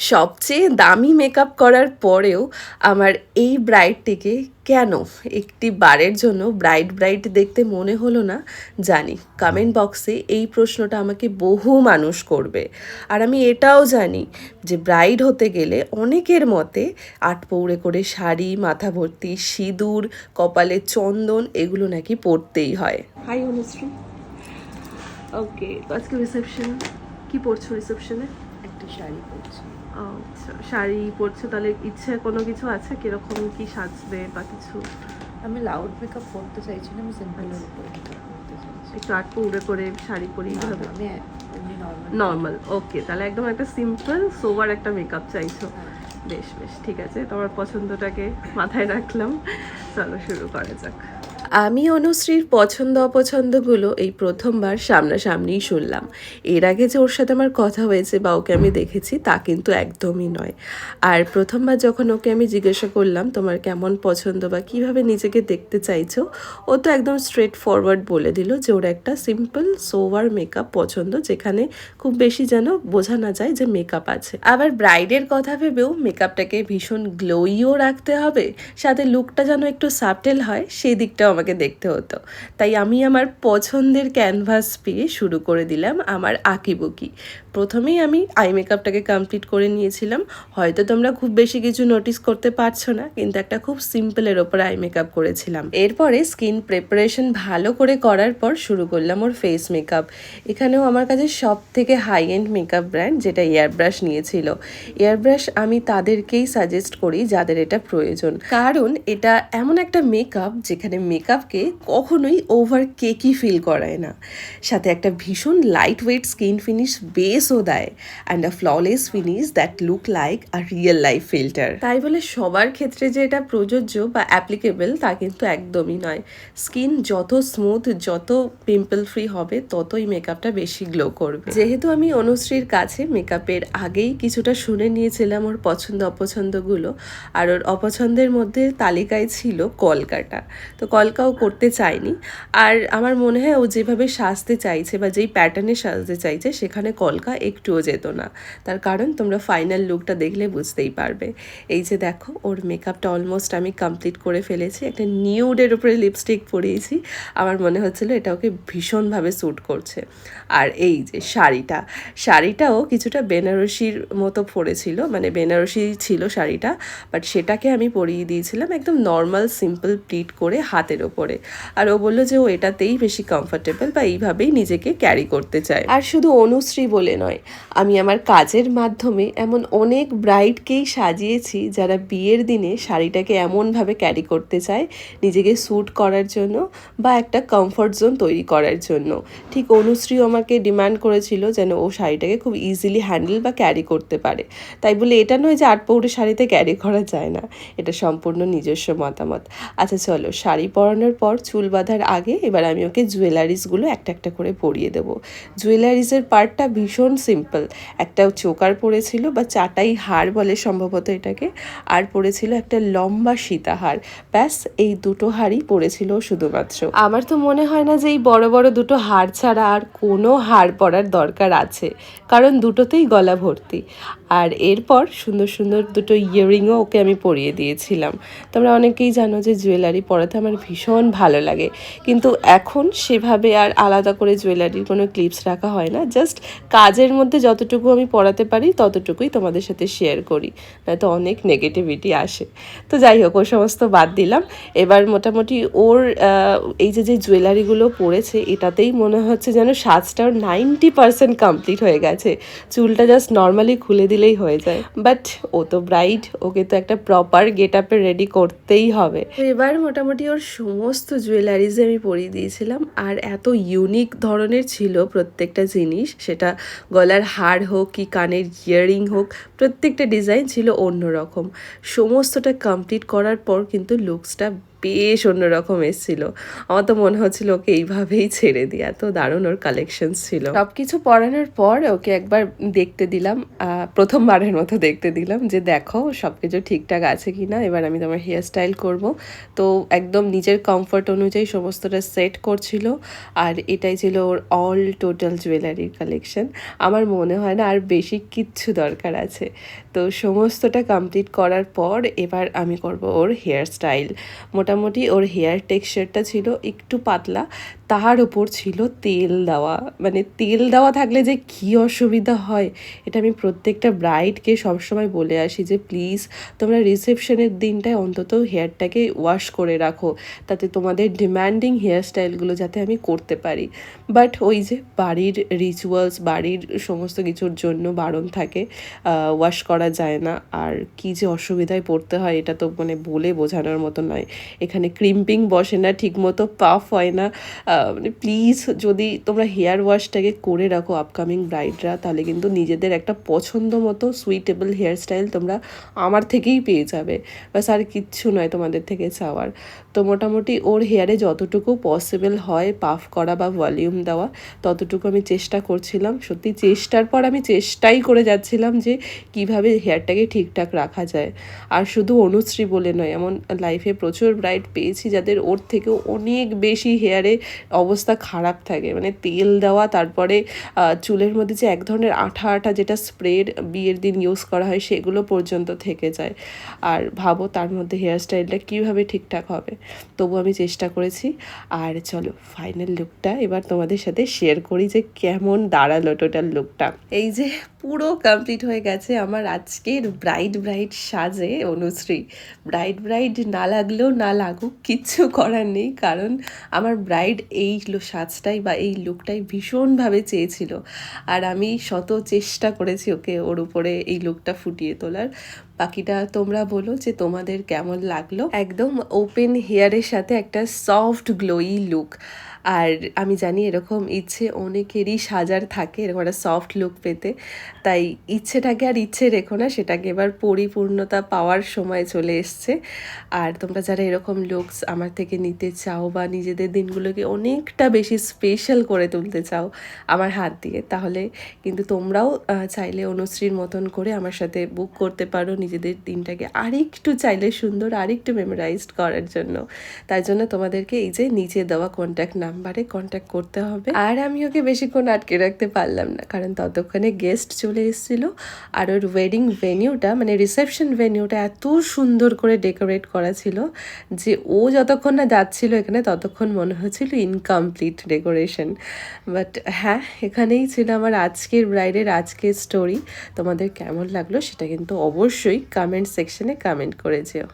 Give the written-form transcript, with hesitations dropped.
সবচেয়ে দামি মেকআপ করার পরেও আমার এই ব্রাইডটিকে কেন একটি বারের জন্য ব্রাইড দেখতে মনে হলো না জানি। কমেন্ট বক্সে এই প্রশ্নটা আমাকে বহু মানুষ করবে। আর আমি এটাও জানি যে ব্রাইড হতে গেলে অনেকের মতে আটপৌরে করে শাড়ি, মাথা ভর্তি সিঁদুর, কপালে চন্দন এগুলো নাকি পরতেই হয়। হাই অনুশ্রী। ওকে, আজকে রিসেপশন কি পরছো? রিসেপশনে একটা শাড়ি পরছি। আচ্ছা, শাড়ি পরছো, তাহলে ইচ্ছে কোনো কিছু আছে কিরকম কি সাজবে বা কিছু? আমি লাউড মেকআপ করতে চাইছি না, আমি সিম্পলের উপরে মেকআপ করতে চাইছি। একটু আটপো উড়ে করে শাড়ি পরি এইভাবে? আমি এমনি নর্মাল। ওকে, তাহলে একদম একটা সিম্পল সোবার একটা মেকআপ চাইছো। বেশ বেশ, ঠিক আছে, তোমার পছন্দটাকে মাথায় রাখলাম। চলো শুরু করা যাক। আমি অনুশ্রীর পছন্দ অপছন্দগুলো এই প্রথমবার সামনাসামনিই শুনলাম। এর আগে যে ওর সাথে আমার কথা হয়েছে বা ওকে আমি দেখেছি তা কিন্তু একদমই নয়। আর প্রথমবার যখন ওকে আমি জিজ্ঞাসা করলাম তোমার কেমন পছন্দ বা কিভাবে নিজেকে দেখতে চাইছো, ও তো একদম স্ট্রেট ফরওয়ার্ড বলে দিল যে ওর একটা সিম্পল সোভার মেকআপ পছন্দ, যেখানে খুব বেশি যেন বোঝা না যায় যে মেকআপ আছে। আবার ব্রাইডের কথা ভেবেও মেকআপটাকে ভীষণ গ্লোইও রাখতে হবে, সাথে লুকটা যেন একটু সাবটেল হয় সেই দিকটাও আমাকে দেখতে হতো। তাই আমি আমার পছন্দের ক্যানভাস পেয়ে শুরু করে দিলাম আমার আঁকিবুকি। প্রথমেই আমি আই মেকআপটাকে কমপ্লিট করে নিয়েছিলাম। হয়তো তোমরা খুব বেশি কিছু নোটিস করতে পারছো না, কিন্তু একটা খুব সিম্পলের ওপর আই মেকআপ করেছিলাম। এরপরে স্কিন প্রিপারেশন ভালো করে করার পর শুরু করলাম ওর ফেস মেকআপ। এখানেও আমার কাছে সব থেকে হাই এন্ড মেকআপ ব্র্যান্ড যেটা এয়ারব্রাশ নিয়েছিল। এয়ারব্রাশ আমি তাদেরকেই সাজেস্ট করি যাদের এটা প্রয়োজন, কারণ এটা এমন একটা মেকআপ যেখানে মেকআপকে কখনোই ওভার কেকি ফিল করায় না, সাথে একটা ভীষণ লাইট ওয়েট স্কিন ফিনিশ বেসও দেয় and a flawless finish that look like a real life filter. তাই বলে সবার ক্ষেত্রে যে এটা প্রযোজ্য বা অ্যাপ্লিকেবল তা কিন্তু একদমই নয়। স্কিন যত স্মুথ, যত পিম্পল ফ্রি হবে ততই মেকআপটা বেশি গ্লো করবে। যেহেতু আমি অনুশ্রীর কাছে মেকআপের আগেই কিছুটা শুনে নিয়েছিলাম ওর পছন্দ অপছন্দগুলো, আর ওর অপছন্দের মধ্যে তালিকায় ছিল কলকাটা, তো কলকাও করতে চাইনি। আর আমার মনে হয় ও যেভাবে সাজতে চাইছে বা যেই প্যাটার্নে সাজতে চাইছে সেখানে কলকা একটুও যেত না। তার কারণ তোমরা ফাইনাল লুকটা দেখলে বুঝতেই পারবে। এই যে দেখো, ওর মেকআপটা অলমোস্ট আমি কমপ্লিট করে ফেলেছি। একটা নিউডের উপরে লিপস্টিক পরিয়েছি, আমার মনে হচ্ছিল এটা ওকে ভীষণভাবে স্যুট করছে। আর এই যে শাড়িটাও কিছুটা বেনারসির মতো পরেছিল, মানে বেনারসি ছিল শাড়িটা, বাট সেটাকে আমি পরিয়ে দিয়েছিলাম একদম নর্মাল সিম্পল প্লিট করে হাতের ওপরে। আর ও বললো যে ও এটাতেই বেশি কমফোর্টেবল বা এইভাবেই নিজেকে ক্যারি করতে চায়। আর শুধু অনুশ্রী বলে নয়, আমি আমার কাজের মাধ্যমে এমন অনেক ব্রাইডকেই সাজিয়েছি যারা বিয়ের দিনে শাড়িটাকে এমনভাবে ক্যারি করতে চায় নিজেকে স্যুট করার জন্য বা একটা কমফর্ট জোন তৈরি করার জন্য। ঠিক অনুশ্রীও আমাকে ডিমান্ড করেছিল যেন ও শাড়িটাকে খুব ইজিলি হ্যান্ডেল বা ক্যারি করতে পারে। তাই বলে এটা নয় যে আটপৌরে শাড়িতে ক্যারি করা যায় না, এটা সম্পূর্ণ নিজস্ব মতামত। আচ্ছা চলো, শাড়ি পরানোর পর চুল বাঁধার আগে এবার আমি ওকে জুয়েলারিসগুলো একটা একটা করে পরিয়ে দেবো। জুয়েলারিসের পার্টটা ভীষণ সিম্পল। একটা চোকার পরেছিল বা চাটাই হার বলে সম্ভবত এটাকে, আর পরেছিল একটা লম্বা সীতাহার। ব্যাস এই দুটো হারই পরেছিল শুধুমাত্র। আমার তো মনে হয় না যে এই বড় বড় দুটো হার ছাড়া আর কোনো হার পরার দরকার আছে, কারণ দুটোতেই গলা ভর্তি। আর এরপর সুন্দর সুন্দর দুটো ইয়াররিংও ওকে আমি পরিয়ে দিয়েছিলাম। তোমরা অনেকেই জানো যে জুয়েলারি পরাতে আমার ভীষণ ভালো লাগে, কিন্তু এখন সেভাবে আর আলাদা করে জুয়েলারির কোনো ক্লিপস রাখা হয় না। জাস্ট কাজের মধ্যে যতটুকু আমি পরাতে পারি ততটুকুই তোমাদের সাথে শেয়ার করি, নয়তো অনেক নেগেটিভিটি আসে। তো যাই হোক, ও সমস্ত বাদ দিলাম। এবার মোটামুটি ওর এই যে জুয়েলারিগুলো পরেছে এটাতেই মনে হচ্ছে যেন সাজটার 90% কমপ্লিট হয়ে গেছে। চুলটা জাস্ট নর্মালি খুলে দিলেই হয়ে যায়, বাট ও তো ব্রাইড, ওকে তো একটা প্রপার গেট আপে রেডি করতেই হবে। এবার মোটামুটি ওর সমস্ত জুয়েলারিজ আমি পরিয়ে দিয়েছিলাম, আর এত ইউনিক ধরনের ছিল প্রত্যেকটা জিনিস, সেটা গলার হার হোক কি কানের ইয়াররিং হোক, প্রত্যেকটা ডিজাইন ছিল অন্যরকম। সমস্তটা কমপ্লিট করার পর কিন্তু লুকসটা বেশ অন্যরকম এসেছিল। আমার তো মনে হচ্ছিল ওকে এইভাবেই ছেড়ে দিই, এত দারুণ ওর কালেকশনস ছিল। সব কিছু পরানোর পর ওকে একবার দেখতে দিলাম, প্রথমবারের মতো দেখতে দিলাম যে দেখো সব কিছু ঠিকঠাক আছে কি না, এবার আমি তোমার হেয়ার স্টাইল করবো। তো একদম নিজের কমফর্ট অনুযায়ী সমস্তটা সেট করছিল। আর এটাই ছিল ওর অল টোটাল জুয়েলারির কালেকশন। আমার মনে হয় না আর বেশি কিচ্ছু দরকার আছে। তো সমস্তটা কমপ্লিট করার পর এবার আমি করব ওর হেয়ার স্টাইল। মোটামুটি ওর হেয়ার টেক্সচারটা ছিল একটু পাতলা, তার উপর ছিল তেল দেওয়া। মানে তেল দেওয়া থাকলে যে কী অসুবিধা হয় এটা আমি প্রত্যেকটা ব্রাইডকে সবসময় বলে আসি যে প্লিজ তোমরা রিসেপশনের দিনটায় অন্তত হেয়ারটাকে ওয়াশ করে রাখো, তাতে তোমাদের ডিম্যান্ডিং হেয়ার স্টাইলগুলো যাতে আমি করতে পারি। বাট ওই যে বাড়ির রিচুয়ালস, বাড়ির সমস্ত কিছুর জন্য বারণ থাকে, ওয়াশ করা যায় না। আর কি যে অসুবিধায় পড়তে হয় এটা তো মানে বলে বোঝানোর মতো নয়। এখানে ক্রিম্পিং বসে না ঠিকমতো, পাফ হয় না। মানে প্লিজ যদি তোমরা হেয়ার ওয়াশটাকে করে রাখো আপকামিং ব্রাইডরা, তাহলে কিন্তু নিজেদের একটা পছন্দ মতো সুইটেবল হেয়ার স্টাইল তোমরা আমার থেকেই পেয়ে যাবে। ব্যাস আর কিচ্ছু নয় তোমাদের থেকে চাওয়ার। তো মোটামুটি ওর হেয়ারে যতটুকু পসিবল হয় পাফ করা বা ভলিউম দেওয়া ততটুকু আমি চেষ্টা করছিলাম। সত্যি চেষ্টার পর আমি চেষ্টাই করে যাচ্ছিলাম যে কিভাবে হেয়ারটাকে ঠিকঠাক রাখা যায়। আর শুধু অনুশ্রী বলে নয়, এমন লাইফে প্রচুর ব্রাইড পেয়েছি যাদের ওর থেকেও অনেক বেশি হেয়ারে অবস্থা খারাপ থাকে। মানে তেল দেওয়া, তারপরে চুলের মধ্যে যে এক ধরনের আঠা আঠা যেটা স্প্রেড বিয়ের দিন ইউজ করা হয় সেগুলো পর্যন্ত থেকে যায়। আর ভাবো তার মধ্যে হেয়ার স্টাইলটা কীভাবে ঠিকঠাক হবে। তবু আমি চেষ্টা করেছি। আর চলো ফাইনাল লুকটা এবার তোমাদের সাথে শেয়ার করি যে কেমন দাঁড়ালো টোটাল লুকটা। এই যে পুরো কমপ্লিট হয়ে গেছে আমার আজকের ব্রাইড সাজে অনুশ্রী। ব্রাইড না লাগলেও না লাগুক, কিচ্ছু করার নেই, কারণ আমার ব্রাইড এই সাজটাই বা এই লুকটাই ভীষণভাবে চেয়েছিল। আর আমি শত চেষ্টা করেছি ওকে ওর উপরে এই লুকটা ফুটিয়ে তোলার। বাকিটা তোমরা বলো যে তোমাদের কেমন লাগলো। একদম ওপেন হেয়ারের সাথে একটা সফট গ্লোয়ি লুক। আর আমি জানি এরকম ইচ্ছে অনেকেরই সাজার থাকে, এরকম একটা সফট লুক পেতে। তাই ইচ্ছেটাকে আর ইচ্ছে রেখো না, সেটাকে এবার পরিপূর্ণতা পাওয়ার সময় চলে এসছে। আর তোমরা যারা এরকম লুকস আমার থেকে নিতে চাও বা নিজেদের দিনগুলোকে অনেকটা বেশি স্পেশাল করে তুলতে চাও আমার হাত দিয়ে, তাহলে কিন্তু তোমরাও চাইলে অনুশ্রীর মতন করে আমার সাথে বুক করতে পারো নিজেদের দিনটাকে আরেকটু চাইলে সুন্দর, আরেকটু মেমোরাইজড করার জন্য। তাই জন্য তোমাদেরকে এই যে নিচে দেওয়া কন্ট্যাক্ট নাম্বারে কন্ট্যাক্ট করতে হবে। আর আমি ওকে বেশিক্ষণ আটকে রাখতে পারলাম না, কারণ ততক্ষণে গেস্ট চলে এসেছিলো। আর ওর ওয়েডিং ভেনিউটা মানে রিসেপশন ভেনিউটা এত সুন্দর করে ডেকোরেট করা ছিল যে ও যতক্ষণ না যাচ্ছিল এখানে ততক্ষণ মনে হচ্ছিল ইনকমপ্লিট ডেকোরেশন। বাট হ্যাঁ, এখানেই ছিল আমার আজকের ব্রাইডের আজকের স্টোরি। তোমাদের কেমন লাগলো সেটা কিন্তু অবশ্যই কমেন্ট সেকশনে কমেন্ট করে যেও।